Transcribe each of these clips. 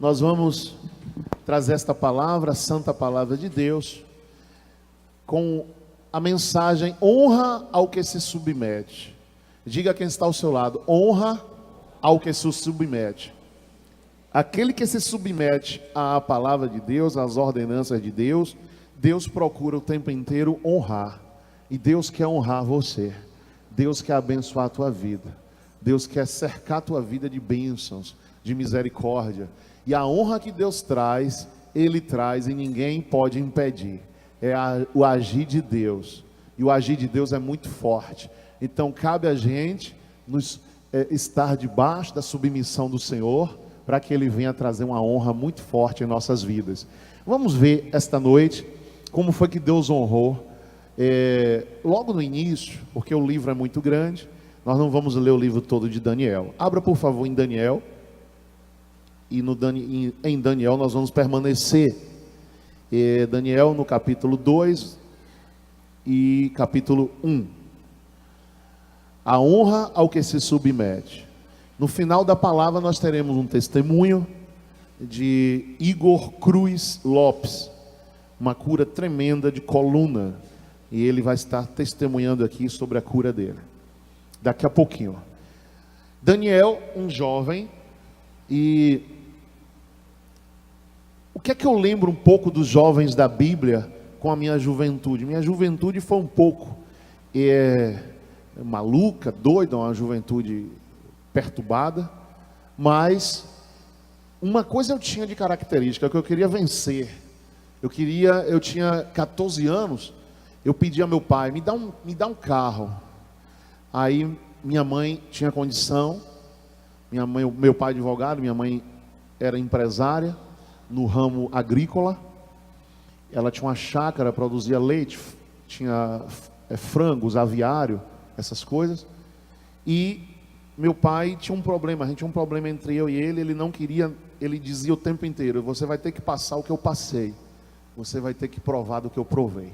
nós vamos trazer esta palavra, a santa palavra de Deus, com a mensagem: honra ao que se submete. Diga a quem está ao seu lado: honra ao que se submete. Aquele que se submete à palavra de Deus, às ordenanças de Deus, Deus procura o tempo inteiro honrar. E Deus quer honrar você. Deus quer abençoar a tua vida. Deus quer cercar a tua vida de bênçãos, de misericórdia. E a honra que Deus traz, Ele traz e ninguém pode impedir. É o agir de Deus. E o agir de Deus é muito forte. Então cabe a gente estar debaixo da submissão do Senhor, para que Ele venha trazer uma honra muito forte em nossas vidas. Vamos ver esta noite como foi que Deus honrou. Logo no início, porque o livro é muito grande, nós não vamos ler o livro todo de Daniel. Abra por favor em Daniel. E em Daniel nós vamos permanecer. Daniel no capítulo 2 e capítulo 1. A honra ao que se submete. No final da palavra nós teremos um testemunho de Igor Cruz Lopes, uma cura tremenda de coluna, e ele vai estar testemunhando aqui sobre a cura dele, daqui a pouquinho. Daniel, um jovem, e o que é que eu lembro um pouco dos jovens da Bíblia com a minha juventude? Minha juventude foi um pouco maluca, doida, uma juventude perturbada, mas uma coisa eu tinha de característica, que eu queria vencer. Eu tinha 14 anos, eu pedi a meu pai: me dá um carro. Aí minha mãe tinha condição, meu pai advogado, minha mãe era empresária no ramo agrícola. Ela tinha uma chácara, produzia leite, tinha frangos, aviário, essas coisas. E meu pai tinha um problema, a gente tinha um problema entre eu e ele não queria, ele dizia o tempo inteiro: você vai ter que passar o que eu passei, você vai ter que provar do que eu provei.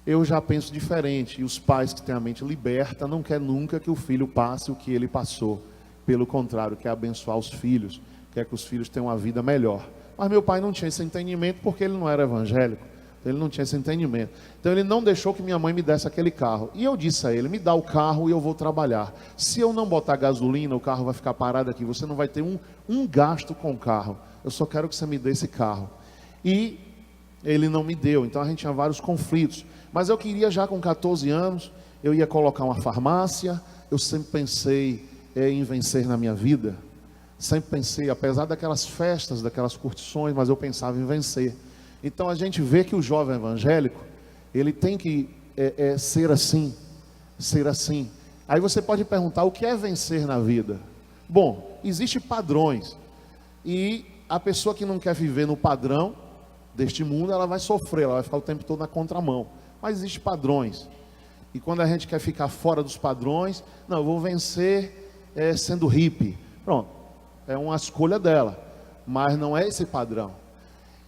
Eu já penso diferente, e os pais que têm a mente liberta não querem nunca que o filho passe o que ele passou. Pelo contrário, quer abençoar os filhos, quer que os filhos tenham uma vida melhor. Mas meu pai não tinha esse entendimento, porque ele não era evangélico. Ele não tinha esse entendimento. Então ele não deixou que minha mãe me desse aquele carro. E eu disse a ele: me dá o carro e eu vou trabalhar. Se eu não botar gasolina, o carro vai ficar parado aqui. Você não vai ter um gasto com o carro. Eu só quero que você me dê esse carro. E ele não me deu. Então a gente tinha vários conflitos. Mas eu queria, já com 14 anos, eu ia colocar uma farmácia. Eu sempre pensei em vencer na minha vida. Sempre pensei, apesar daquelas festas, daquelas curtições, mas eu pensava em vencer. Então a gente vê que o jovem evangélico, ele tem que ser assim, ser assim. Aí você pode perguntar: o que é vencer na vida? Bom, existem padrões, e a pessoa que não quer viver no padrão deste mundo, ela vai sofrer, ela vai ficar o tempo todo na contramão. Mas existem padrões, e quando a gente quer ficar fora dos padrões, não, eu vou vencer sendo hippie. Pronto, é uma escolha dela, mas não é esse padrão.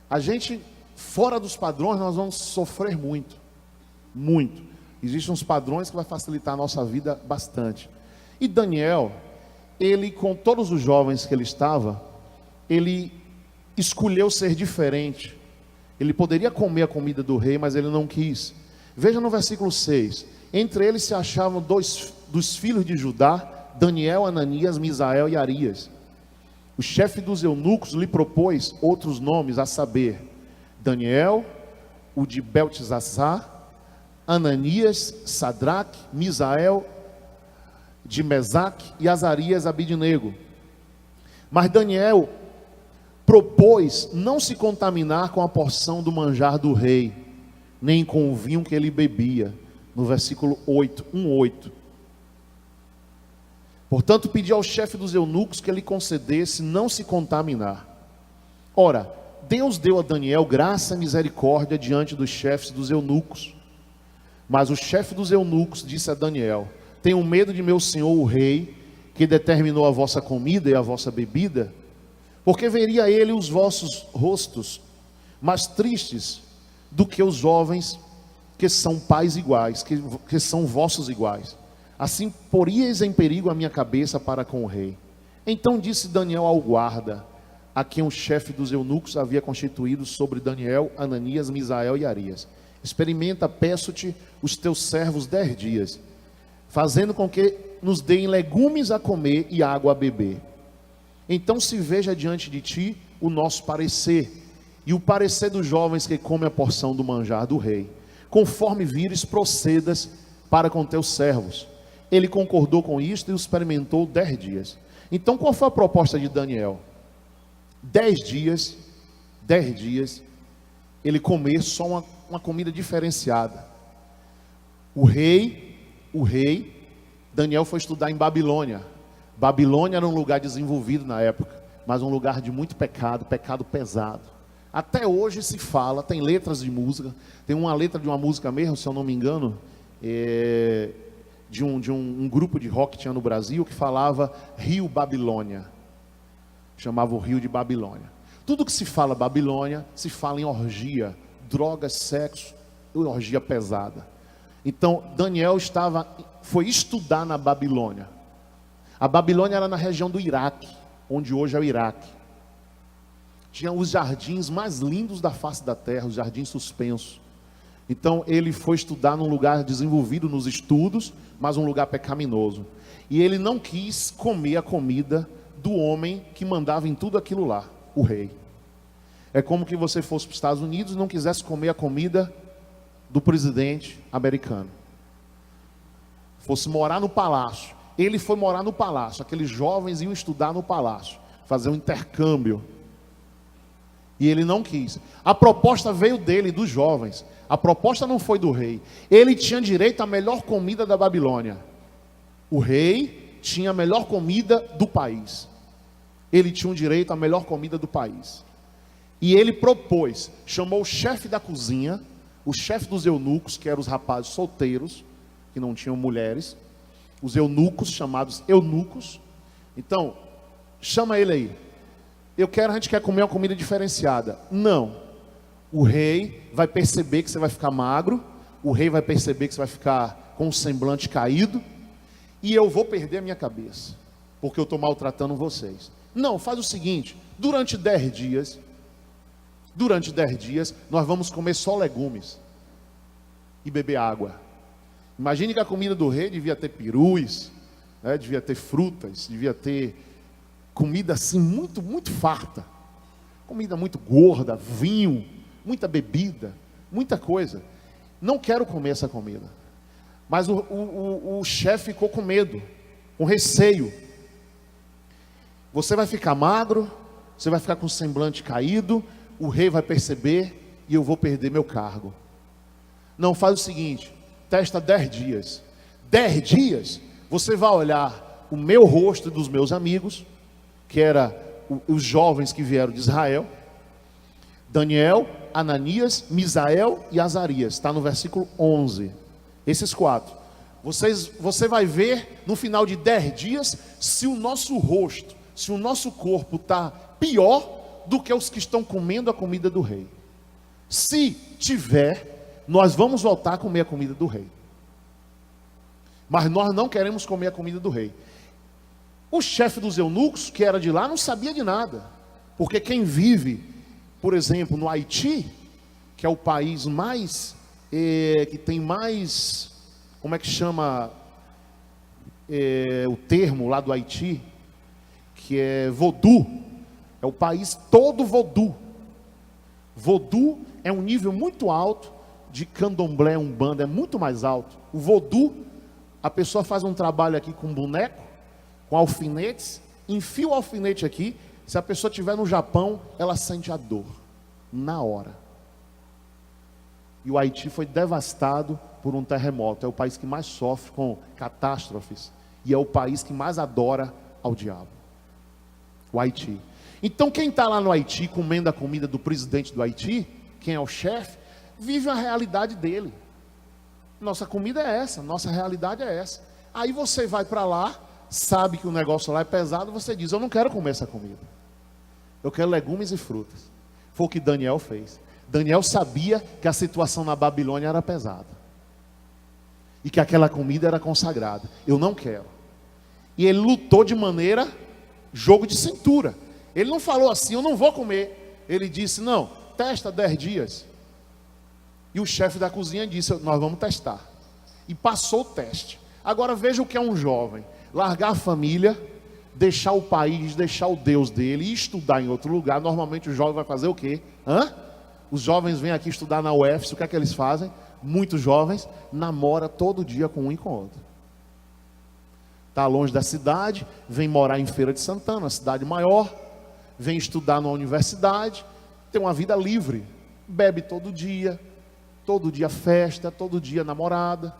A gente, fora dos padrões, nós vamos sofrer muito, muito. Existem uns padrões que vai facilitar a nossa vida bastante. E Daniel, ele, com todos os jovens que ele estava, ele escolheu ser diferente. Ele poderia comer a comida do rei, mas ele não quis. Veja no versículo 6: entre eles se achavam dois dos filhos de Judá, Daniel, Ananias, Misael e Arias. O chefe dos eunucos lhe propôs outros nomes, a saber, Daniel, o de Beltesassar, Ananias, Sadraque, Misael, de Mesaque, e Azarias, Abidnego. Mas Daniel propôs não se contaminar com a porção do manjar do rei, nem com o vinho que ele bebia. No versículo 8, 1:8. Portanto, pediu ao chefe dos eunucos que ele concedesse não se contaminar. Ora, Deus deu a Daniel graça e misericórdia diante dos chefes dos eunucos. Mas o chefe dos eunucos disse a Daniel: tenho medo de meu senhor o rei, que determinou a vossa comida e a vossa bebida, porque veria ele os vossos rostos mais tristes do que os jovens que são pais iguais, que são vossos iguais. Assim poríeis em perigo a minha cabeça para com o rei. Então disse Daniel ao guarda: a quem o chefe dos eunucos havia constituído sobre Daniel, Ananias, Misael e Arias. Experimenta, peço-te, os teus servos 10 dias, fazendo com que nos deem legumes a comer e água a beber. Então se veja diante de ti o nosso parecer, e o parecer dos jovens que comem a porção do manjar do rei. Conforme vires, procedas para com teus servos. Ele concordou com isto e o experimentou 10 dias. Então qual foi a proposta de Daniel? 10 dias, ele comer só uma comida diferenciada. O rei, Daniel foi estudar em Babilônia. Babilônia era um lugar desenvolvido na época, mas um lugar de muito pecado pesado. Até hoje se fala, tem letras de música, tem uma letra de uma música mesmo, se eu não me engano, de um grupo de rock que tinha no Brasil, que falava Rio Babilônia, chamava o Rio de Babilônia. Tudo que se fala Babilônia, se fala em orgia, drogas, sexo, orgia pesada. Então Daniel foi estudar na Babilônia. A Babilônia era na região do Iraque, onde hoje é o Iraque. Tinha os jardins mais lindos da face da terra, os jardins suspensos. Então ele foi estudar num lugar desenvolvido nos estudos, mas um lugar pecaminoso. E ele não quis comer a comida do homem que mandava em tudo aquilo lá, o rei. É como que você fosse para os Estados Unidos e não quisesse comer a comida do presidente americano. Fosse morar no palácio. Ele foi morar no palácio. Aqueles jovens iam estudar no palácio, fazer um intercâmbio. E ele não quis. A proposta veio dele, dos jovens. A proposta não foi do rei. Ele tinha direito à melhor comida da Babilônia. O rei tinha a melhor comida do país. Ele tinha o direito à melhor comida do país. E ele propôs, chamou o chefe da cozinha, o chefe dos eunucos, que eram os rapazes solteiros, que não tinham mulheres, os eunucos, chamados eunucos. Então, chama ele aí. A gente quer comer uma comida diferenciada. Não. O rei vai perceber que você vai ficar magro. O rei vai perceber que você vai ficar com o semblante caído. E eu vou perder a minha cabeça, porque eu estou maltratando vocês. Não, faz o seguinte. Durante 10 dias, nós vamos comer só legumes e beber água. Imagine que a comida do rei devia ter perus, né? Devia ter frutas, devia ter comida assim muito, muito farta, comida muito gorda, vinho, muita bebida, muita coisa. Não quero comer essa comida. Mas o chefe ficou com medo, com receio. Você vai ficar magro, você vai ficar com o semblante caído, o rei vai perceber e eu vou perder meu cargo. Não, faz o seguinte, testa 10 dias. 10 dias, você vai olhar o meu rosto e dos meus amigos, que era os jovens que vieram de Israel, Daniel, Ananias, Misael e Azarias, está no versículo 11, esses 4, você vai ver no final de 10 dias, se o nosso rosto, se o nosso corpo está pior do que os que estão comendo a comida do rei. Se tiver, nós vamos voltar a comer a comida do rei, mas nós não queremos comer a comida do rei. O chefe dos eunucos, que era de lá, não sabia de nada. Porque quem vive, por exemplo, no Haiti, que é o país mais, que tem mais, como é que chama o termo lá do Haiti, que é vodú, é o país todo vodú. Vodú é um nível muito alto de candomblé, umbanda, é muito mais alto. O vodú, a pessoa faz um trabalho aqui com boneco, com alfinetes, enfia o alfinete aqui. Se a pessoa estiver no Japão, ela sente a dor na hora. E o Haiti foi devastado por um terremoto. É o país que mais sofre com catástrofes e é o país que mais adora ao diabo, o Haiti. Então quem está lá no Haiti comendo a comida do presidente do Haiti, quem é o chefe, vive a realidade dele. Nossa comida é essa, nossa realidade é essa. Aí você vai para lá, sabe que o negócio lá é pesado, você diz, eu não quero comer essa comida, eu quero legumes e frutas. Foi o que Daniel fez. Daniel sabia que a situação na Babilônia era pesada e que aquela comida era consagrada. Eu não quero. E ele lutou de maneira jogo de cintura. Ele não falou assim, eu não vou comer. Ele disse, não, testa 10 dias. E o chefe da cozinha disse, nós vamos testar. E passou o teste. Agora veja o que é um jovem. Largar a família, deixar o país, deixar o Deus dele e estudar em outro lugar. Normalmente o jovem vai fazer o quê? Os jovens vêm aqui estudar na UFS, o que é que eles fazem? Muitos jovens namoram todo dia com um e com o outro. Está longe da cidade, vem morar em Feira de Santana, uma cidade maior, vem estudar na universidade, tem uma vida livre, bebe todo dia festa, todo dia namorada.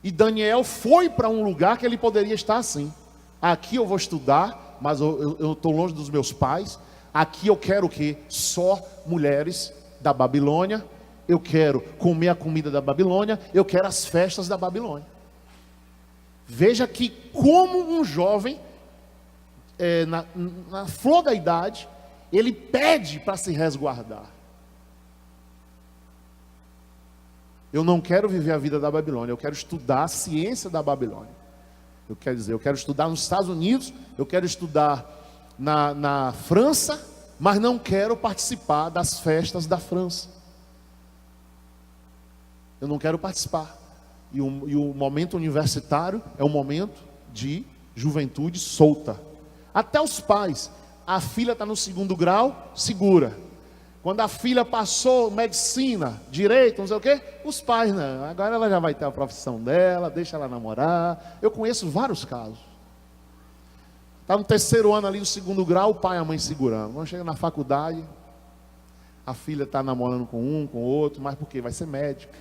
E Daniel foi para um lugar que ele poderia estar assim. Aqui eu vou estudar, mas eu estou longe dos meus pais. Aqui eu quero o quê? Só mulheres da Babilônia. Eu quero comer a comida da Babilônia. Eu quero as festas da Babilônia. Veja que como um jovem, na flor da idade, ele pede para se resguardar. Eu não quero viver a vida da Babilônia, eu quero estudar a ciência da Babilônia. Eu quero estudar nos Estados Unidos, eu quero estudar na França, mas não quero participar das festas da França. Eu não quero participar. E o momento universitário é um momento de juventude solta. Até os pais, a filha está no 2º grau, segura. Quando a filha passou medicina, direito, não sei o quê, os pais não. Agora ela já vai ter a profissão dela, deixa ela namorar. Eu conheço vários casos. Está no 3º ano ali, no 2º grau, o pai e a mãe segurando. Quando chega na faculdade, a filha está namorando com um, com outro, mas por quê? Vai ser médico.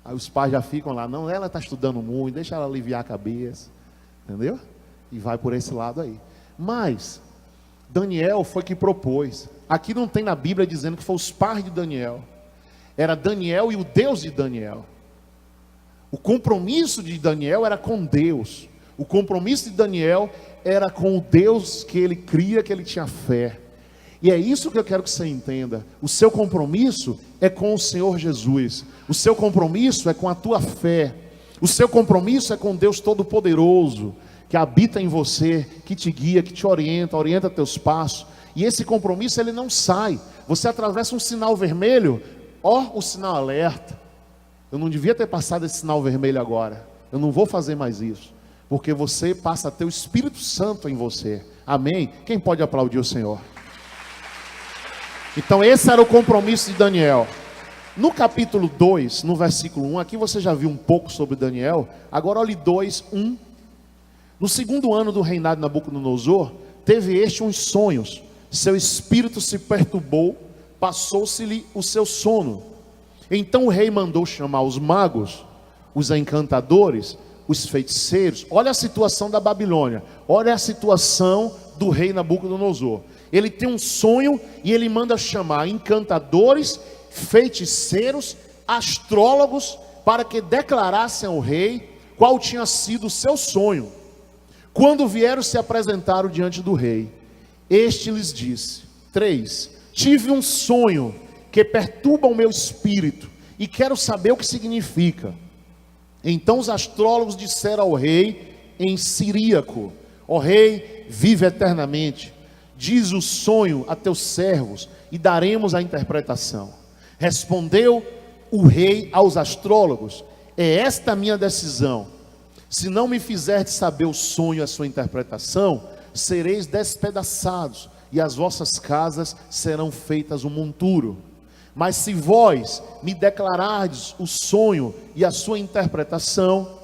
Aí os pais já ficam lá, não, ela está estudando muito, deixa ela aliviar a cabeça. Entendeu? E vai por esse lado aí. Mas Daniel foi que propôs. Aqui não tem na Bíblia dizendo que foi os pais de Daniel. Era Daniel e o Deus de Daniel. O compromisso de Daniel era com Deus. O compromisso de Daniel era com o Deus que ele cria, que ele tinha fé. E é isso que eu quero que você entenda. O seu compromisso é com o Senhor Jesus. O seu compromisso é com a tua fé. O seu compromisso é com Deus Todo-Poderoso, que habita em você, que te guia, que te orienta teus passos. E esse compromisso ele não sai. Você atravessa um sinal vermelho, o sinal alerta. Eu não devia ter passado esse sinal vermelho agora. Eu não vou fazer mais isso. Porque você passa a ter o Espírito Santo em você. Amém? Quem pode aplaudir o Senhor? Então esse era o compromisso de Daniel. No capítulo 2, no versículo 1, aqui você já viu um pouco sobre Daniel. Agora olhe 2, 1. No 2º ano do reinado de Nabucodonosor, teve este uns sonhos. Seu espírito se perturbou, passou-se-lhe o seu sono. Então o rei mandou chamar os magos, os encantadores, os feiticeiros. Olha a situação da Babilônia, olha a situação do rei Nabucodonosor. Ele tem um sonho e ele manda chamar encantadores, feiticeiros, astrólogos, para que declarassem ao rei qual tinha sido o seu sonho. Quando vieram se apresentaram diante do rei, este lhes disse: 3. Tive um sonho que perturba o meu espírito e quero saber o que significa. Então os astrólogos disseram ao rei em siríaco: ó rei, vive eternamente. Diz o sonho a teus servos e daremos a interpretação. Respondeu o rei aos astrólogos: é esta a minha decisão. Se não me fizerdes saber o sonho e a sua interpretação, sereis despedaçados, e as vossas casas serão feitas um monturo. Mas se vós me declarardes o sonho e a sua interpretação,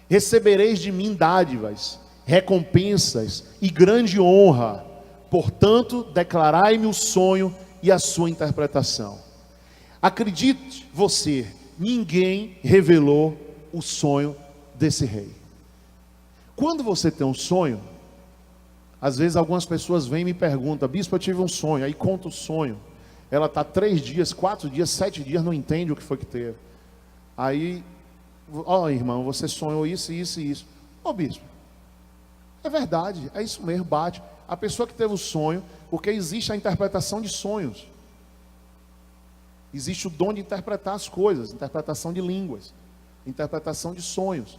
recebereis de mim dádivas, recompensas e grande honra. Portanto, declarai-me o sonho e a sua interpretação. Acredite você, ninguém revelou o sonho desse rei. Quando você tem um sonho, às vezes algumas pessoas vêm e me perguntam: bispo, eu tive um sonho. Aí conta o sonho. Ela está 3 dias, 4 dias, 7 dias, não entende o que foi que teve. Aí, irmão, você sonhou isso, isso e isso. Bispo, é verdade, é isso mesmo, bate. A pessoa que teve o sonho, porque existe a interpretação de sonhos. Existe o dom de interpretar as coisas, interpretação de línguas, interpretação de sonhos.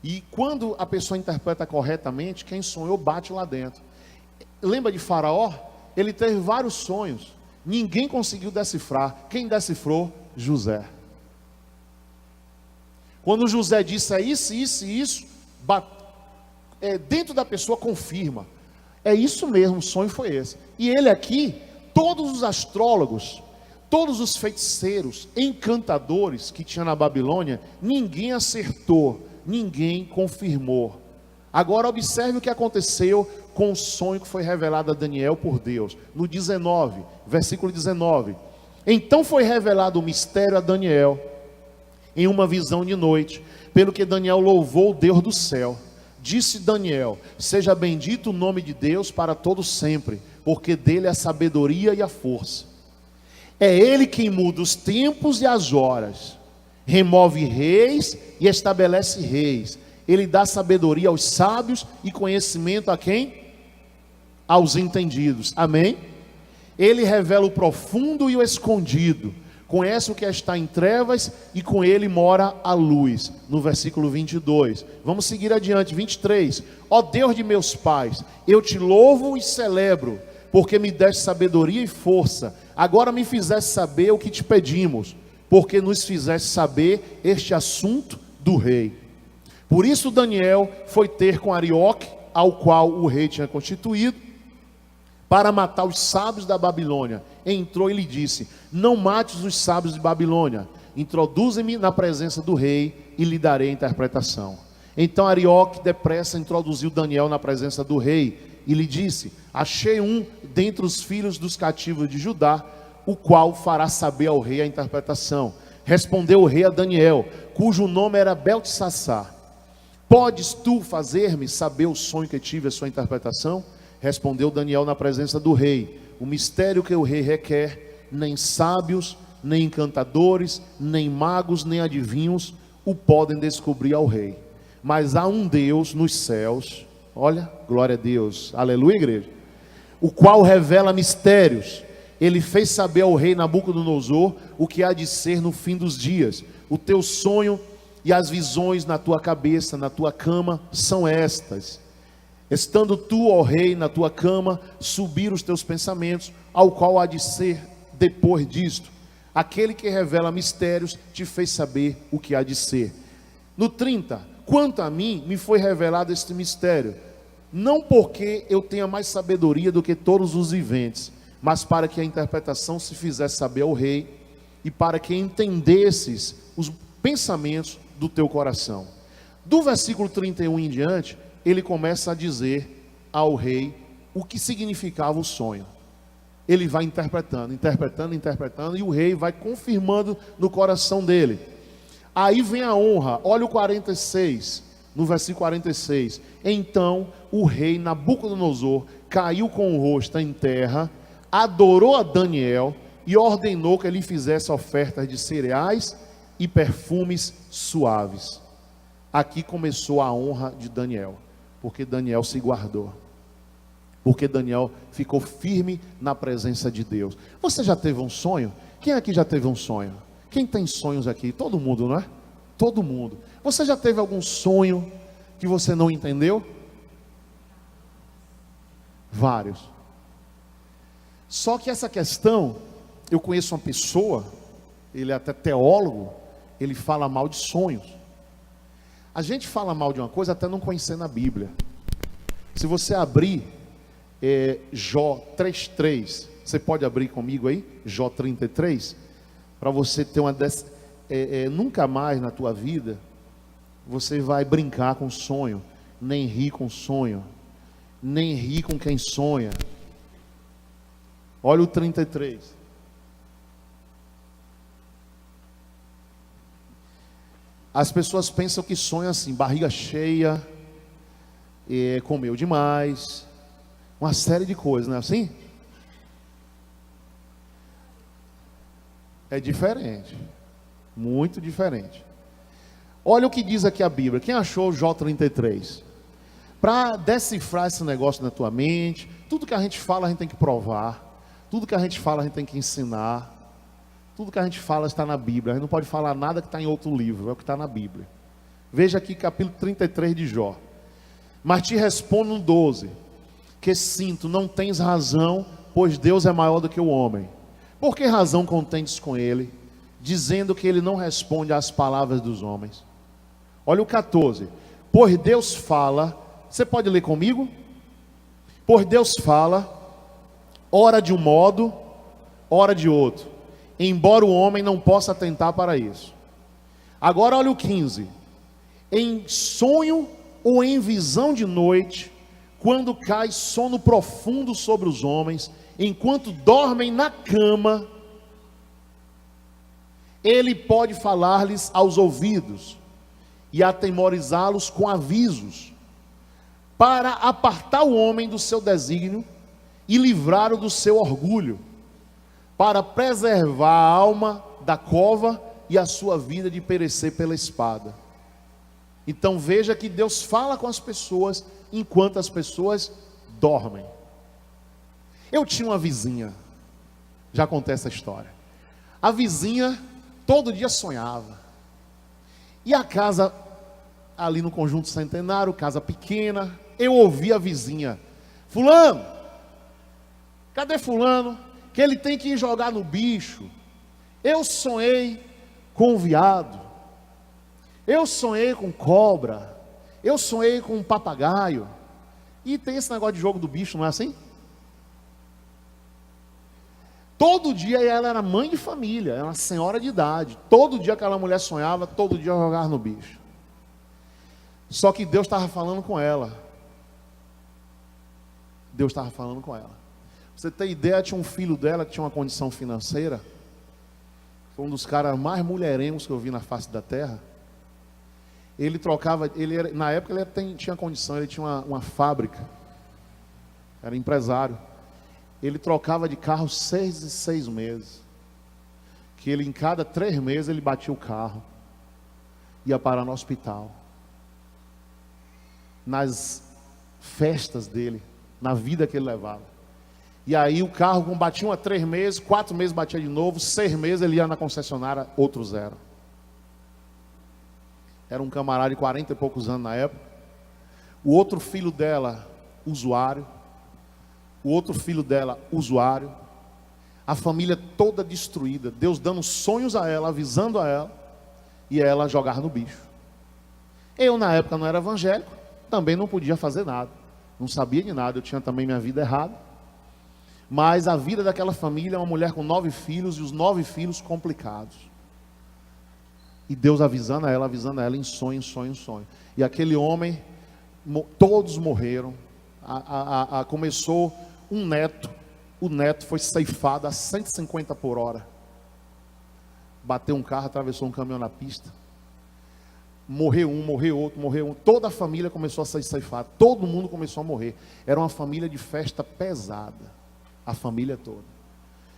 E quando a pessoa interpreta corretamente, quem sonhou bate lá dentro. lembra de Faraó? Ele teve vários sonhos, ninguém conseguiu decifrar. Quem decifrou? José. Quando José disse é isso, isso e isso, dentro da pessoa confirma. É isso mesmo, o sonho foi esse. E ele aqui, todos os astrólogos, todos os feiticeiros, encantadores que tinha na Babilônia, ninguém acertou, ninguém confirmou. Agora observe o que aconteceu com o sonho que foi revelado a Daniel por Deus. No 19, versículo 19. Então foi revelado o mistério a Daniel, em uma visão de noite, pelo que Daniel louvou o Deus do céu. Disse Daniel: seja bendito o nome de Deus para todo sempre, porque dele é a sabedoria e a força. É ele quem muda os tempos e as horas, remove reis e estabelece reis. Ele dá sabedoria aos sábios e conhecimento a quem? Aos entendidos. Amém? Ele revela o profundo e o escondido, conhece o que está em trevas e com ele mora a luz. No versículo 22, vamos seguir adiante, 23. Ó Deus de meus pais, eu te louvo e celebro, porque me deste sabedoria e força. Agora me fizeste saber o que te pedimos, porque nos fizeste saber este assunto do rei. Por isso Daniel foi ter com Arioque, ao qual o rei tinha constituído, para matar os sábios da Babilônia. Entrou e lhe disse: não mates os sábios de Babilônia, introduze-me na presença do rei e lhe darei a interpretação. Então Arioque depressa introduziu Daniel na presença do rei e lhe disse: achei um dentre os filhos dos cativos de Judá, o qual fará saber ao rei a interpretação. Respondeu o rei a Daniel, cujo nome era Beltsassar: podes tu fazer-me saber o sonho que tive, a sua interpretação? Respondeu Daniel na presença do rei: o mistério que o rei requer, nem sábios, nem encantadores, nem magos, nem adivinhos o podem descobrir ao rei. Mas há um Deus nos céus, olha, glória a Deus, aleluia, igreja, o qual revela mistérios. Ele fez saber ao rei Nabucodonosor o que há de ser no fim dos dias. O teu sonho e as visões na tua cabeça, na tua cama, são estas: estando tu, ó rei, na tua cama, subir os teus pensamentos, ao qual há de ser depois disto. Aquele que revela mistérios te fez saber o que há de ser. No 30, quanto a mim, me foi revelado este mistério, não porque eu tenha mais sabedoria do que todos os viventes, mas para que a interpretação se fizesse saber ao rei, e para que entendesses os pensamentos do teu coração. Do versículo 31 em diante, ele começa a dizer ao rei o que significava o sonho. Ele vai interpretando, e o rei vai confirmando no coração dele. Aí vem a honra, olha o 46, no versículo 46. Então o rei Nabucodonosor caiu com o rosto em terra, adorou a Daniel e ordenou que ele fizesse ofertas de cereais e perfumes suaves. Aqui começou a honra de Daniel, porque Daniel se guardou, porque Daniel ficou firme na presença de Deus. Você já teve um sonho? Quem aqui já teve um sonho? Quem tem sonhos aqui? Todo mundo, não é? Todo mundo. Você já teve algum sonho que você não entendeu? Vários. Só que essa questão, eu conheço uma pessoa, ele é até teólogo, ele fala mal de sonhos. A gente fala mal de uma coisa até não conhecer na Bíblia. Se você abrir Jó 3:3, você pode abrir comigo aí, Jó 33, para você ter uma nunca mais na tua vida você vai brincar com sonho, nem rir com sonho, nem rir com quem sonha. Olha o 33. As pessoas pensam que sonham assim, barriga cheia, comeu demais, uma série de coisas, não é assim? É diferente, muito diferente. Olha o que diz aqui a Bíblia. Quem achou o Jó 33? Para decifrar esse negócio na tua mente, tudo que a gente fala a gente tem que provar, tudo que a gente fala a gente tem que ensinar, tudo que a gente fala está na Bíblia. A gente não pode falar nada que está em outro livro, é o que está na Bíblia. Veja aqui capítulo 33 de Jó. Mas te respondo no 12: que sinto, não tens razão, pois Deus é maior do que o homem. Por que razão contendes com ele, dizendo que ele não responde às palavras dos homens? Olha o 14. Pois Deus fala, você pode ler comigo? Pois Deus fala, ora de um modo, ora de outro, embora o homem não possa atentar para isso. Agora olha o 15. Em sonho ou em visão de noite, quando cai sono profundo sobre os homens, enquanto dormem na cama, ele pode falar-lhes aos ouvidos e atemorizá-los com avisos, para apartar o homem do seu desígnio e livrá-lo do seu orgulho, para preservar a alma da cova e a sua vida de perecer pela espada. Então veja que Deus fala com as pessoas enquanto as pessoas dormem. Eu tinha uma vizinha, já contei essa história. A vizinha todo dia sonhava. E a casa ali no Conjunto Centenário, casa pequena, eu ouvia a vizinha: fulano, cadê fulano? Que ele tem que ir jogar no bicho. Eu sonhei com um veado. Eu sonhei com cobra. Eu sonhei com um papagaio. E tem esse negócio de jogo do bicho, não é assim? Todo dia ela era mãe de família, era uma senhora de idade. Todo dia aquela mulher sonhava, todo dia jogava no bicho. Só que Deus estava falando com ela. Deus estava falando com ela. Pra você ter ideia, tinha um filho dela que tinha uma condição financeira. Foi um dos caras mais mulherengos que eu vi na face da terra. Ele trocava, na época ele tinha condição, ele tinha uma fábrica. Era empresário. Ele trocava de carro 6 em 6 meses. Que ele, em cada 3 meses, ele batia o carro. Ia parar no hospital. Nas festas dele, na vida que ele levava. E aí o carro, como batia 3 meses, 4 meses batia de novo, 6 meses ele ia na concessionária, outro zero. Era um camarada de 40 e poucos anos na época. O outro filho dela, usuário. O outro filho dela, usuário. A família toda destruída. Deus dando sonhos a ela, avisando a ela. E ela jogar no bicho. Eu na época não era evangélico. Também não podia fazer nada. Não sabia de nada. Eu tinha também minha vida errada. Mas a vida daquela família é uma mulher com 9 filhos. E os 9 filhos complicados. E Deus avisando a ela em sonho, sonho, sonho. E aquele homem, todos morreram. Começou um neto. O neto foi ceifado a 150 por hora. Bateu um carro, atravessou um caminhão na pista. Morreu um, morreu outro, morreu um. Toda a família começou a ser ceifada. Todo mundo começou a morrer. Era uma família de festa pesada. A família toda.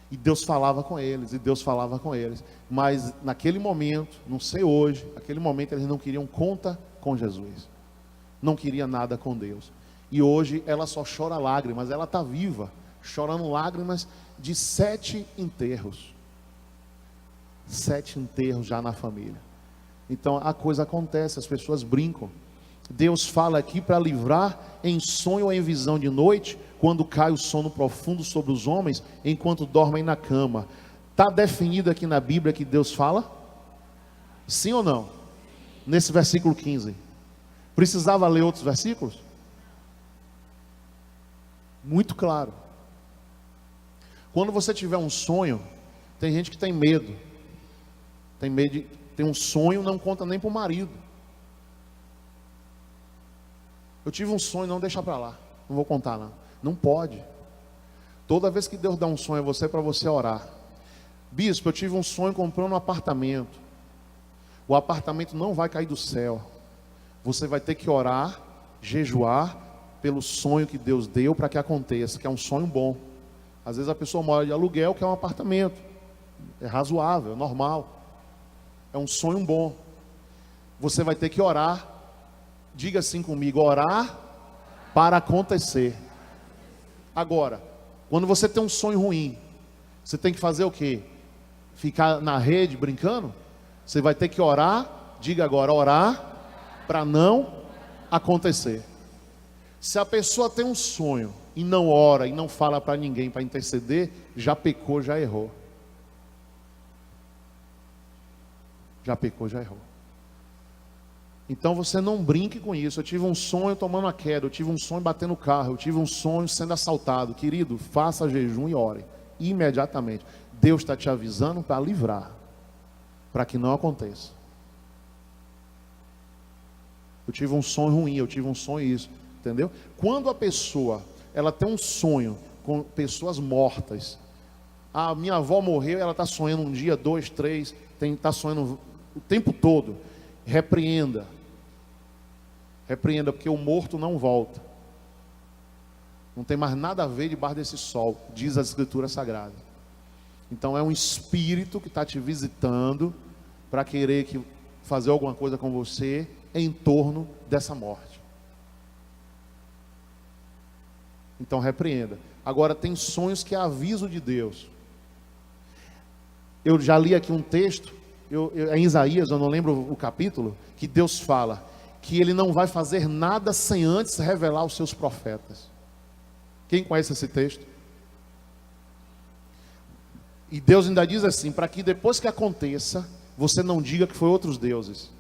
E Deus falava com eles, e Deus falava com eles. Mas naquele momento, não sei hoje, naquele momento eles não queriam conta com Jesus. Não queria nada com Deus. E hoje ela só chora lágrimas, ela está viva, chorando lágrimas de 7 enterros. 7 enterros já na família. Então a coisa acontece, as pessoas brincam. Deus fala aqui para livrar em sonho ou em visão de noite, quando cai o sono profundo sobre os homens, enquanto dormem na cama. Está definido aqui na Bíblia que Deus fala? Sim ou não? Nesse versículo 15. Precisava ler outros versículos? Muito claro. Quando você tiver um sonho, tem gente que tem medo. Tem medo tem um sonho, não conta nem para o marido. Eu tive um sonho, não deixa para lá. Não vou contar não. Não pode. Toda vez que Deus dá um sonho a você, é para você orar. Bispo, eu tive um sonho comprando um apartamento. O apartamento não vai cair do céu. Você vai ter que orar, jejuar pelo sonho que Deus deu para que aconteça, que é um sonho bom. Às vezes a pessoa mora de aluguel, que é um apartamento. É razoável, é normal. É um sonho bom. Você vai ter que orar. Diga assim comigo: orar para acontecer. Agora, quando você tem um sonho ruim, você tem que fazer o quê? Ficar na rede brincando? Você vai ter que orar. Diga agora: orar para não acontecer. Se a pessoa tem um sonho e não ora e não fala para ninguém para interceder, já pecou, já errou. Já pecou, já errou. Então você não brinque com isso. Eu tive um sonho tomando a queda, eu tive um sonho batendo o carro, eu tive um sonho sendo assaltado. Querido, faça jejum e ore imediatamente. Deus está te avisando para livrar, para que não aconteça. Eu tive um sonho ruim, eu tive um sonho isso, entendeu? Quando a pessoa, ela tem um sonho com pessoas mortas, a minha avó morreu, ela está sonhando um dia, 2, 3, está sonhando o tempo todo. Repreenda, porque o morto não volta. Não tem mais nada a ver debaixo desse sol, diz a Escritura Sagrada. Então é um espírito que está te visitando para querer fazer alguma coisa com você em torno dessa morte. Então repreenda. Agora tem sonhos que é aviso de Deus. Eu já li aqui um texto, em Isaías, eu não lembro o capítulo, que Deus fala que Ele não vai fazer nada sem antes revelar os seus profetas. Quem conhece esse texto? E Deus ainda diz assim, para que depois que aconteça, você não diga que foi outros deuses.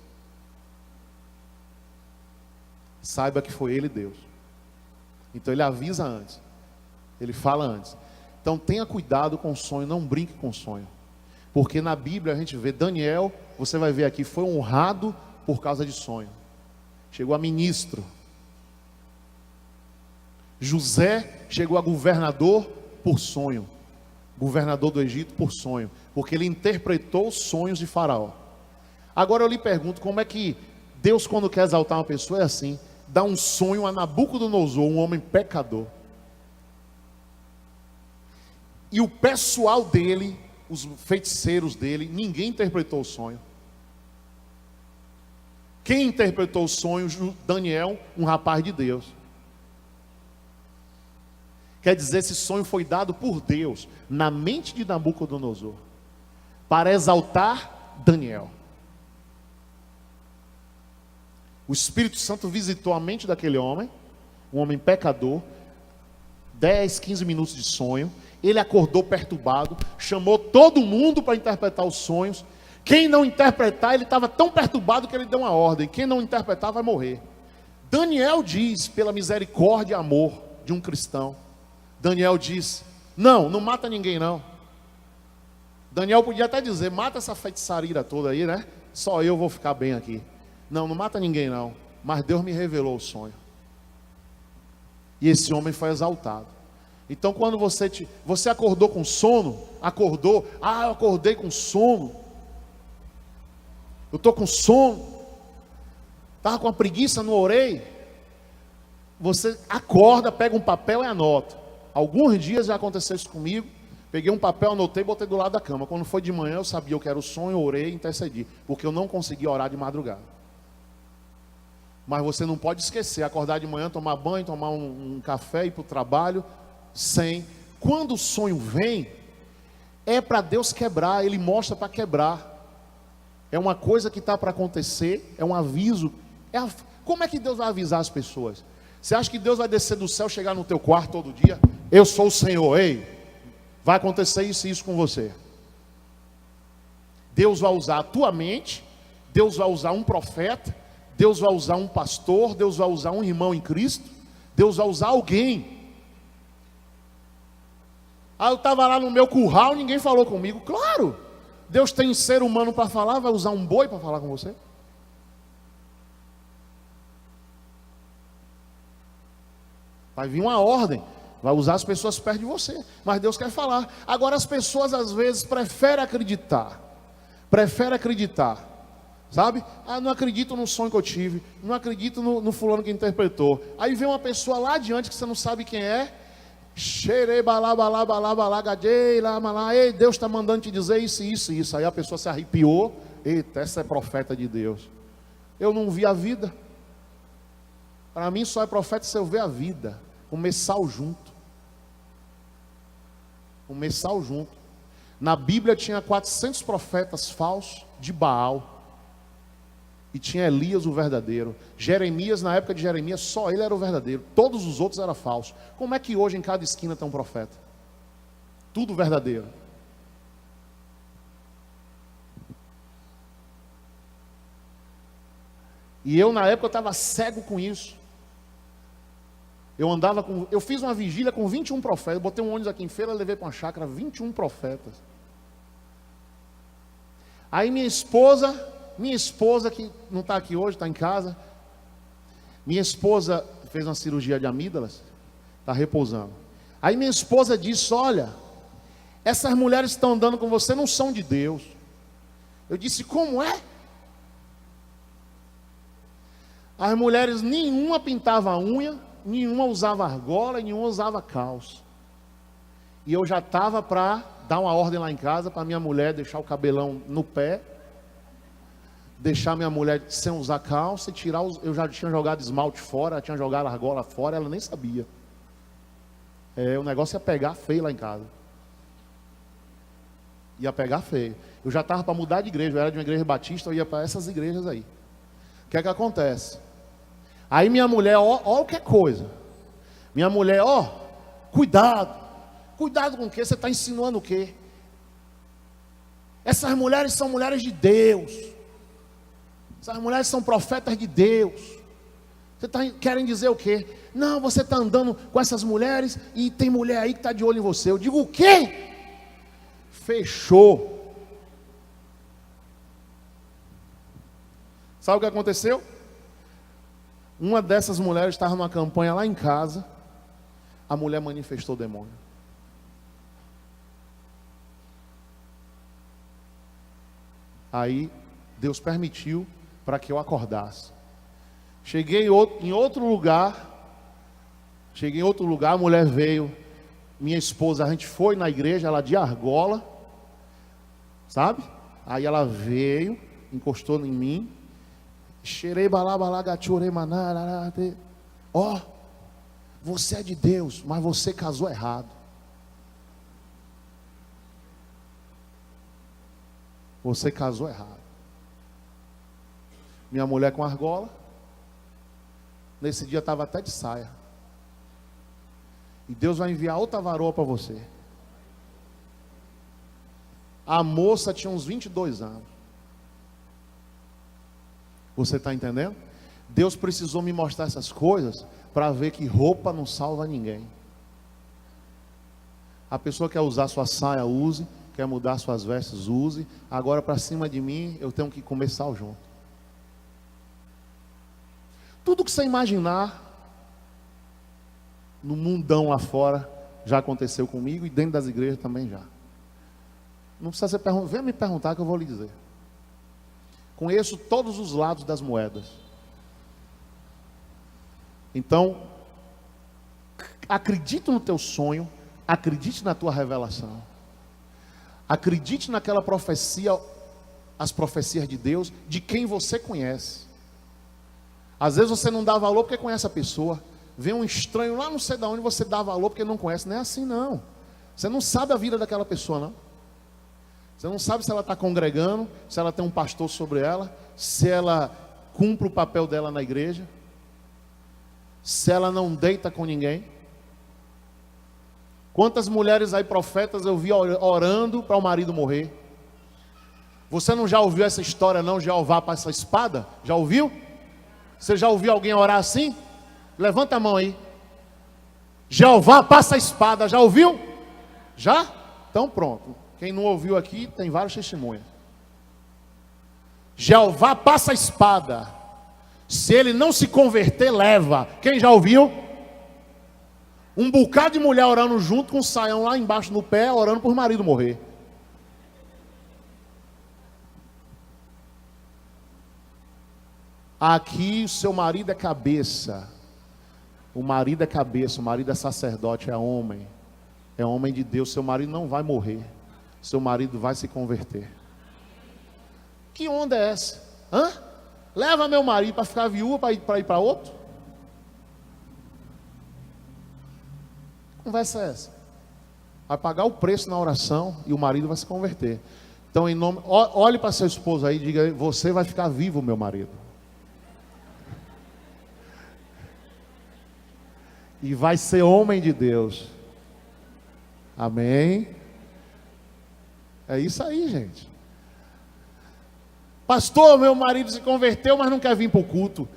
Saiba que foi Ele Deus. Então Ele avisa antes, Ele fala antes. Então tenha cuidado com o sonho, não brinque com o sonho. Porque na Bíblia a gente vê Daniel, você vai ver aqui, foi honrado por causa de sonho. Chegou a ministro. José chegou a governador por sonho. Governador do Egito por sonho. Porque ele interpretou os sonhos de Faraó. Agora eu lhe pergunto, como é que Deus, quando quer exaltar uma pessoa, é assim? Dá um sonho a Nabucodonosor, um homem pecador. E o pessoal dele, os feiticeiros dele, ninguém interpretou o sonho. Quem interpretou o sonho? Daniel, um rapaz de Deus. Quer dizer, esse sonho foi dado por Deus na mente de Nabucodonosor para exaltar Daniel. O Espírito Santo visitou a mente daquele homem, um homem pecador, 10, 15 minutos de sonho. Ele acordou perturbado, chamou todo mundo para interpretar os sonhos. Quem não interpretar, ele estava tão perturbado que ele deu uma ordem: quem não interpretar vai morrer. Daniel diz, pela misericórdia e amor de um cristão, Daniel diz: não mata ninguém não. Daniel podia até dizer: mata essa feitiçaria toda aí, né? Só eu vou ficar bem aqui. Não mata ninguém não. Mas Deus me revelou o sonho. E esse homem foi exaltado. Então quando você acordou com sono, eu acordei com sono, eu estou com sono, estava com a preguiça, não orei. Você acorda, pega um papel e anota. Alguns dias já aconteceu isso comigo. Peguei um papel, anotei e botei do lado da cama. Quando foi de manhã eu sabia o que era o sonho, orei e intercedi, porque eu não conseguia orar de madrugada. Mas você não pode esquecer, acordar de manhã, tomar banho, tomar um café, ir para o trabalho, quando o sonho vem, é para Deus quebrar, Ele mostra para quebrar. É uma coisa que está para acontecer, é um aviso. Como é que Deus vai avisar as pessoas? Você acha que Deus vai descer do céu, chegar no teu quarto todo dia? Eu sou o Senhor, ei, vai acontecer isso e isso com você. Deus vai usar a tua mente, Deus vai usar um profeta, Deus vai usar um pastor, Deus vai usar um irmão em Cristo, Deus vai usar alguém. Eu estava lá no meu curral, ninguém falou comigo. Claro, Deus tem ser humano para falar, vai usar um boi para falar com você? Vai vir uma ordem, vai usar as pessoas perto de você, mas Deus quer falar. Agora as pessoas às vezes preferem acreditar, sabe? Não acredito no sonho que eu tive, não acredito no fulano que interpretou. Aí vem uma pessoa lá adiante que você não sabe quem é, ei, Deus está mandando te dizer isso, isso, isso. Aí a pessoa se arrepiou. Eita, essa é profeta de Deus. Eu não vi a vida. Para mim só é profeta se eu ver a vida. Comer sal junto. Na Bíblia tinha 400 profetas falsos de Baal. E tinha Elias, o verdadeiro. Jeremias, na época de Jeremias, só ele era o verdadeiro. Todos os outros eram falsos. Como é que hoje em cada esquina tem um profeta? Tudo verdadeiro. E eu, na época, eu estava cego com isso. Eu fiz uma vigília com 21 profetas. Botei um ônibus aqui em Feira, levei para uma chácara 21 profetas. Aí minha esposa que não está aqui hoje, está em casa. Minha esposa fez uma cirurgia de amígdalas, está repousando. Aí minha esposa disse: olha, essas mulheres que estão andando com você não são de Deus. Eu disse: como é? As mulheres, nenhuma pintava a unha, nenhuma usava argola e nenhuma usava calça. E eu já estava para dar uma ordem lá em casa para minha mulher deixar o cabelão no pé, deixar minha mulher sem usar calça e tirar os... Eu já tinha jogado esmalte fora, ela tinha jogado argola fora, ela nem sabia. O negócio ia pegar feio lá em casa. Ia pegar feio. Eu já estava para mudar de igreja, eu era de uma igreja batista, eu ia para essas igrejas aí. O que é que acontece? Aí minha mulher, ó o que é coisa. Minha mulher, cuidado. Cuidado com o quê? Você está insinuando o quê? Essas mulheres são mulheres de Deus. Essas mulheres são profetas de Deus. Você querem dizer o quê? Não, você está andando com essas mulheres e tem mulher aí que está de olho em você. Eu digo: o quê? Fechou. Sabe o que aconteceu? Uma dessas mulheres estava numa campanha lá em casa. A mulher manifestou o demônio. Aí Deus permitiu para que eu acordasse. Cheguei em outro lugar, a mulher veio, minha esposa, a gente foi na igreja, ela de argola, sabe? Aí ela veio, encostou em mim, cheirei balabalagatchurei manararate. Você é de Deus, mas você casou errado. Você casou errado. Minha mulher com argola. Nesse dia estava até de saia. E Deus vai enviar outra varoa para você. A moça tinha uns 22 anos. Você está entendendo? Deus precisou me mostrar essas coisas para ver que roupa não salva ninguém. A pessoa quer usar sua saia, use. Quer mudar suas vestes, use. Agora para cima de mim eu tenho que comer sal junto. Tudo que você imaginar no mundão lá fora já aconteceu comigo, e dentro das igrejas também já. Não precisa você venha me perguntar que eu vou lhe dizer. Conheço todos os lados das moedas. Então, acredite no teu sonho, acredite na tua revelação. Acredite naquela profecia, as profecias de Deus, de quem você conhece. Às vezes você não dá valor porque conhece a pessoa. Vem um estranho lá não sei de onde, você dá valor porque não conhece. Não é assim não. Você não sabe a vida daquela pessoa não. Você não sabe se ela está congregando, se ela tem um pastor sobre ela, se ela cumpre o papel dela na igreja, se ela não deita com ninguém. Quantas mulheres aí, profetas, eu vi orando para o marido morrer. Você não já ouviu essa história não? Jeová passa a espada? Já ouviu? Você já ouviu alguém orar assim? Levanta a mão aí. Jeová passa a espada, já ouviu? Já? Então pronto. Quem não ouviu aqui, tem vários testemunhos. Jeová passa a espada. Se ele não se converter, leva. Quem já ouviu? Um bocado de mulher orando junto com um saião lá embaixo no pé, orando por marido morrer. Aqui o seu marido é cabeça. O marido é cabeça, o marido é sacerdote, é homem. É homem de Deus. Seu marido não vai morrer. Seu marido vai se converter. Que onda é essa? Leva meu marido para ficar viúva para ir para outro? Que conversa é essa? Vai pagar o preço na oração e o marido vai se converter. Então, olhe para seu esposo aí e diga: você vai ficar vivo, meu marido. E vai ser homem de Deus. Amém? É isso aí, gente. Pastor, meu marido se converteu, mas não quer vir para o culto.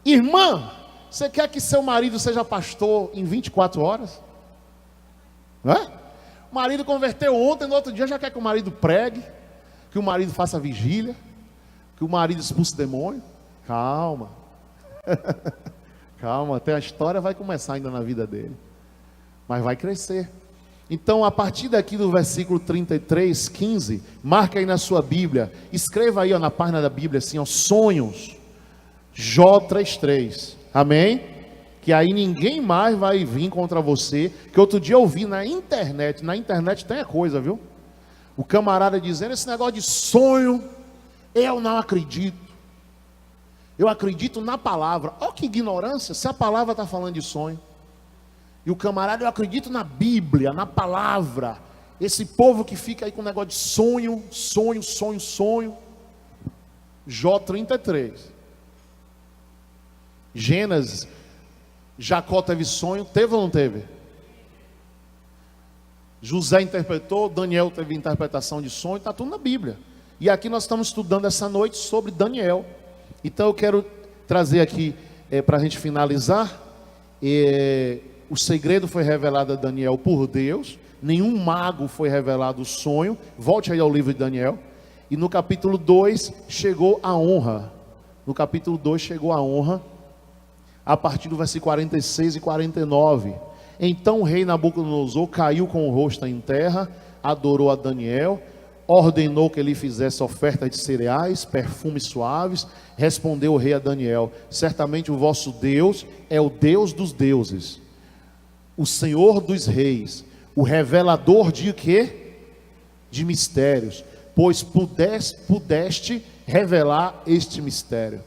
Irmã, você quer que seu marido seja pastor em 24 horas? Não é? O marido converteu ontem, no outro dia já quer que o marido pregue, que o marido faça vigília, que o marido expulse demônio. Calma. Calma, até a história vai começar ainda na vida dele. Mas vai crescer. Então, a partir daqui do versículo 33, 15, marca aí na sua Bíblia, escreva aí, ó, na página da Bíblia assim, ó, sonhos, Jó 3:3, amém? Que aí ninguém mais vai vir contra você, que outro dia eu vi na internet tem a coisa, viu? O camarada dizendo, esse negócio de sonho, eu não acredito, eu acredito na palavra. Olha que ignorância, se a palavra está falando de sonho. E o camarada, eu acredito na Bíblia, na palavra. Esse povo que fica aí com o negócio de sonho, sonho, sonho, sonho. Jó 33. Gênesis, Jacó teve sonho, teve ou não teve? José interpretou, Daniel teve interpretação de sonho, está tudo na Bíblia. E aqui nós estamos estudando essa noite sobre Daniel. Então eu quero trazer aqui, para a gente finalizar, o segredo foi revelado a Daniel por Deus. Nenhum mago foi revelado o sonho. Volte aí ao livro de Daniel. E no capítulo 2 chegou a honra. No capítulo 2 chegou a honra, a partir do versículo 46 e 49. Então o rei Nabucodonosor caiu com o rosto em terra, adorou a Daniel, ordenou que ele fizesse oferta de cereais, perfumes suaves. Respondeu o rei a Daniel: certamente o vosso Deus é o Deus dos deuses, o Senhor dos reis, o revelador de quê? De mistérios, pois pudeste revelar este mistério.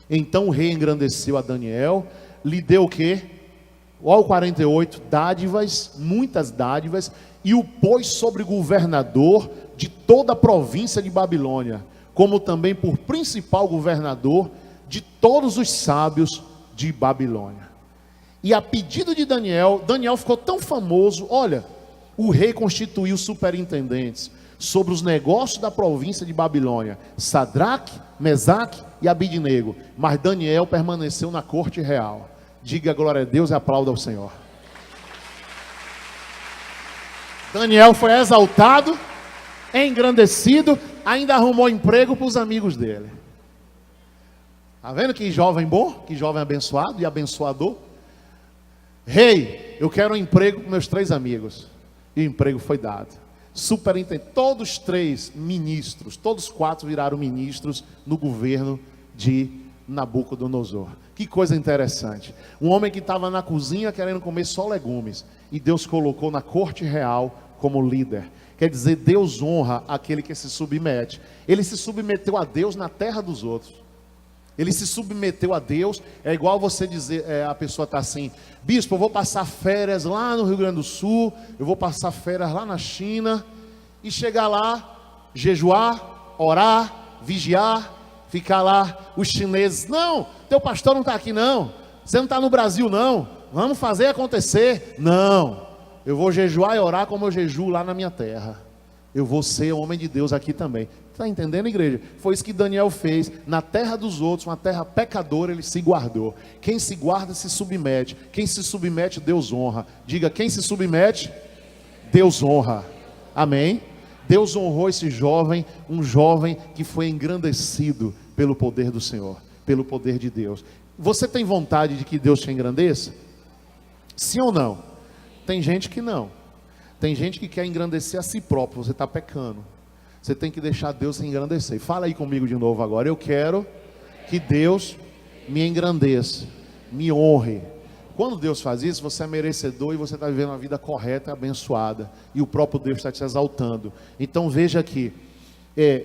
Então o rei engrandeceu a Daniel, lhe deu o quê? Olha o 48, dádivas, muitas dádivas, e o pôs sobre governador de toda a província de Babilônia, como também por principal governador de todos os sábios de Babilônia. E a pedido de Daniel, Daniel ficou tão famoso, olha, o rei constituiu superintendentes sobre os negócios da província de Babilônia, Sadraque, Mesaque e Abidnego, mas Daniel permaneceu na corte real. Diga glória a Deus e aplauda ao Senhor. Daniel foi exaltado, engrandecido, ainda arrumou emprego para os amigos dele. Está vendo que jovem bom, que jovem abençoado e abençoador? Rei, eu quero um emprego para meus 3 amigos. E o emprego foi dado. Superintendente, todos 3 ministros, todos 4 viraram ministros no governo de Nabucodonosor. Que coisa interessante. Um homem que estava na cozinha querendo comer só legumes, e Deus colocou na corte real como líder. Quer dizer, Deus honra aquele que se submete. Ele se submeteu a Deus na terra dos outros. Ele se submeteu a Deus. É igual você dizer, a pessoa está assim: bispo, eu vou passar férias lá no Rio Grande do Sul, eu vou passar férias lá na China, e chegar lá, jejuar, orar, vigiar, ficar lá, os chineses: não, teu pastor não está aqui não, você não está no Brasil não, vamos fazer acontecer. Não, eu vou jejuar e orar como eu jejuo lá na minha terra. Eu vou ser homem de Deus aqui também. Está entendendo, igreja? Foi isso que Daniel fez. Na terra dos outros, uma terra pecadora, ele se guardou. Quem se guarda se submete. Quem se submete, Deus honra. Diga, quem se submete, Deus honra. Amém? Deus honrou esse jovem, um jovem que foi engrandecido pelo poder do Senhor, pelo poder de Deus. Você tem vontade de que Deus te engrandeça? Sim ou não? Tem gente que não. Tem gente que quer engrandecer a si próprio. Você está pecando. Você tem que deixar Deus se engrandecer. Fala aí comigo de novo agora. Eu quero que Deus me engrandeça, me honre. Quando Deus faz isso, você é merecedor e você está vivendo uma vida correta e abençoada. E o próprio Deus está te exaltando. Então veja aqui,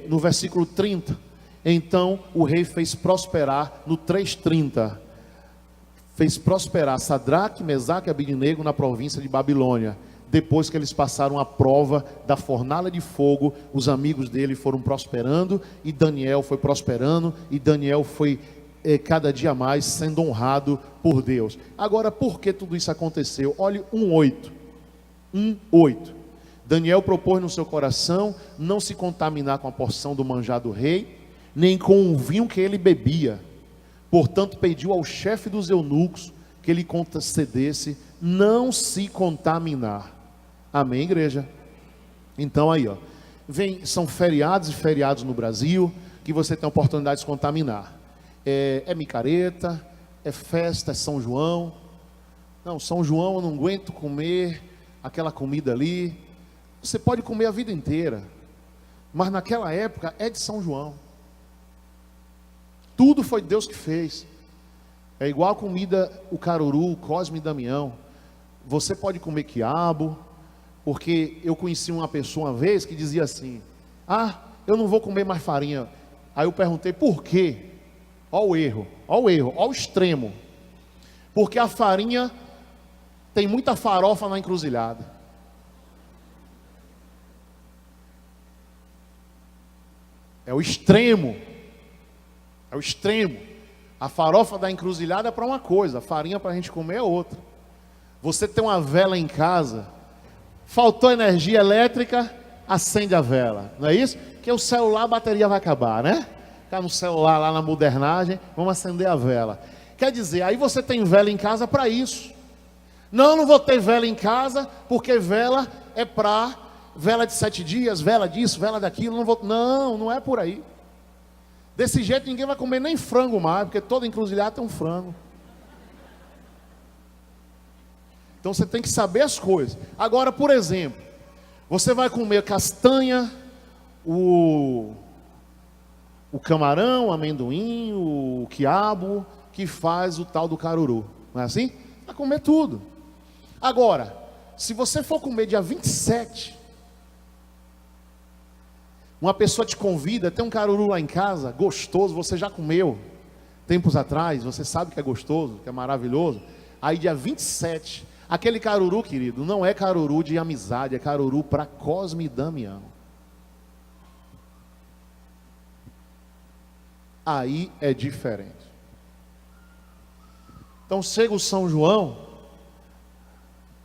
no versículo 30. Então o rei fez prosperar, no 3:30. Fez prosperar Sadraque, Mesaque e Abidnego na província de Babilônia. depois que eles passaram a prova da fornalha de fogo, os amigos dele foram prosperando, e Daniel foi prosperando, e Daniel foi cada dia mais sendo honrado por Deus. Agora, por que tudo isso aconteceu? Olhe 1:8. 1:8. Daniel propôs no seu coração não se contaminar com a porção do manjar do rei, nem com o vinho que ele bebia. Portanto, pediu ao chefe dos eunucos que lhe concedesse não se contaminar. Amém, igreja? Então aí, são feriados e feriados no Brasil que você tem a oportunidade de se contaminar. É micareta, é festa, é São João. Não, São João eu não aguento comer aquela comida ali. Você pode comer a vida inteira, mas naquela época é de São João. Tudo foi Deus que fez. É igual a comida, o caruru, o Cosme e Damião. Você pode comer quiabo, porque eu conheci uma pessoa uma vez que dizia assim: eu não vou comer mais farinha. Aí eu perguntei por quê? Olha o erro, olha o extremo. Porque a farinha tem muita farofa na encruzilhada. É o extremo. É o extremo. A farofa da encruzilhada é para uma coisa, a farinha para a gente comer é outra. Você tem uma vela em casa, faltou energia elétrica, acende a vela, não é isso? Porque o celular, a bateria vai acabar, né? Ficar no celular lá na modernagem, vamos acender a vela. Quer dizer, aí você tem vela em casa para isso. Não vou ter vela em casa, porque vela é para vela de 7 dias, vela disso, vela daquilo. Não é por aí. Desse jeito ninguém vai comer nem frango mais, porque toda encruzilhada tem um frango. Então você tem que saber as coisas. Agora, por exemplo, você vai comer castanha, o camarão, o amendoim, o quiabo, que faz o tal do caruru. Não é assim? Vai comer tudo. Agora, se você for comer dia 27, uma pessoa te convida, tem um caruru lá em casa, gostoso, você já comeu tempos atrás, você sabe que é gostoso, que é maravilhoso. Aí dia 27, aquele caruru, querido, não é caruru de amizade, é caruru para Cosme e Damião. Aí é diferente. Então chega o São João,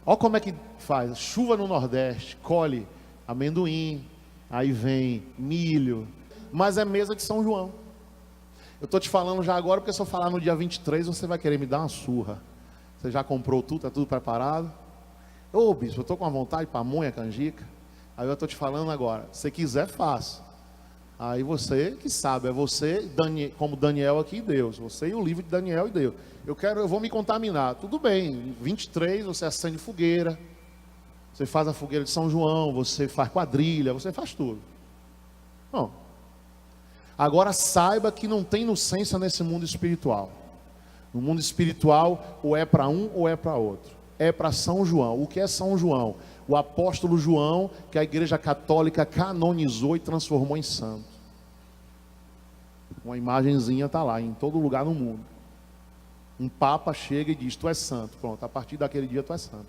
olha como é que faz, chuva no Nordeste, colhe amendoim, aí vem milho, mas é mesa de São João. Eu estou te falando já agora, porque se eu falar no dia 23, você vai querer me dar uma surra. Você já comprou tudo, está tudo preparado? Ô bispo, eu estou com uma vontade de pamonha, canjica. Aí eu estou te falando agora, se quiser, faça. Aí você que sabe, é você, como Daniel aqui e Deus. Você e o livro de Daniel e Deus. Eu vou me contaminar. Tudo bem, 23 você acende fogueira. Você faz a fogueira de São João, você faz quadrilha, você faz tudo. Bom, agora saiba que não tem inocência nesse mundo espiritual. No mundo espiritual, ou é para um ou é para outro. É para São João. O que é São João? O apóstolo João, que a igreja católica canonizou e transformou em santo. Uma imagenzinha está lá, em todo lugar no mundo. Um papa chega e diz, tu és santo. Pronto, a partir daquele dia tu és santo.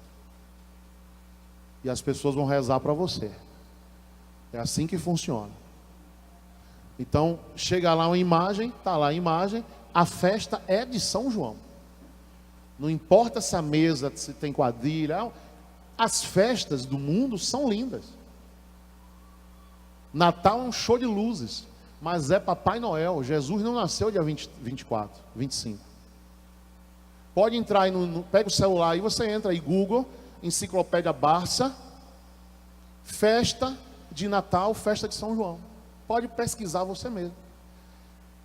E as pessoas vão rezar para você. É assim que funciona. Então, chega lá uma imagem, está lá a imagem, a festa é de São João. Não importa se a mesa, se tem quadrilha, as festas do mundo são lindas. Natal é um show de luzes, mas é Papai Noel. Jesus não nasceu dia 24, 25. Pode entrar aí, pega o celular e você entra aí, Google, Enciclopédia Barça, festa de Natal, festa de São João. Pode pesquisar você mesmo.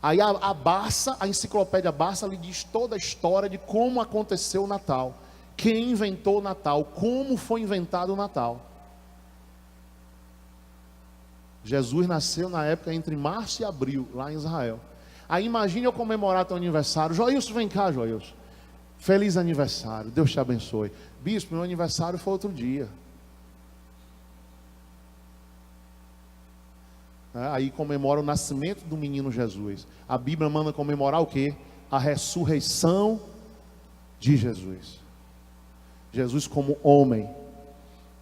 Aí a Barça, a Enciclopédia Barça lhe diz toda a história de como aconteceu o Natal. Quem inventou o Natal, como foi inventado o Natal. Jesus nasceu na época entre março e abril, lá em Israel. Aí imagine eu comemorar teu aniversário. Joilson, vem cá, Joilson. Feliz aniversário, Deus te abençoe. Bispo, meu aniversário foi outro dia. Aí comemora o nascimento do menino Jesus. A Bíblia manda comemorar o quê? A ressurreição de Jesus. Jesus como homem.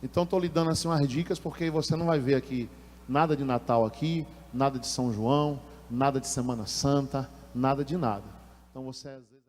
Então estou lhe dando assim umas dicas, porque você não vai ver aqui nada de Natal aqui, nada de São João, nada de Semana Santa, nada de nada. Então você às vezes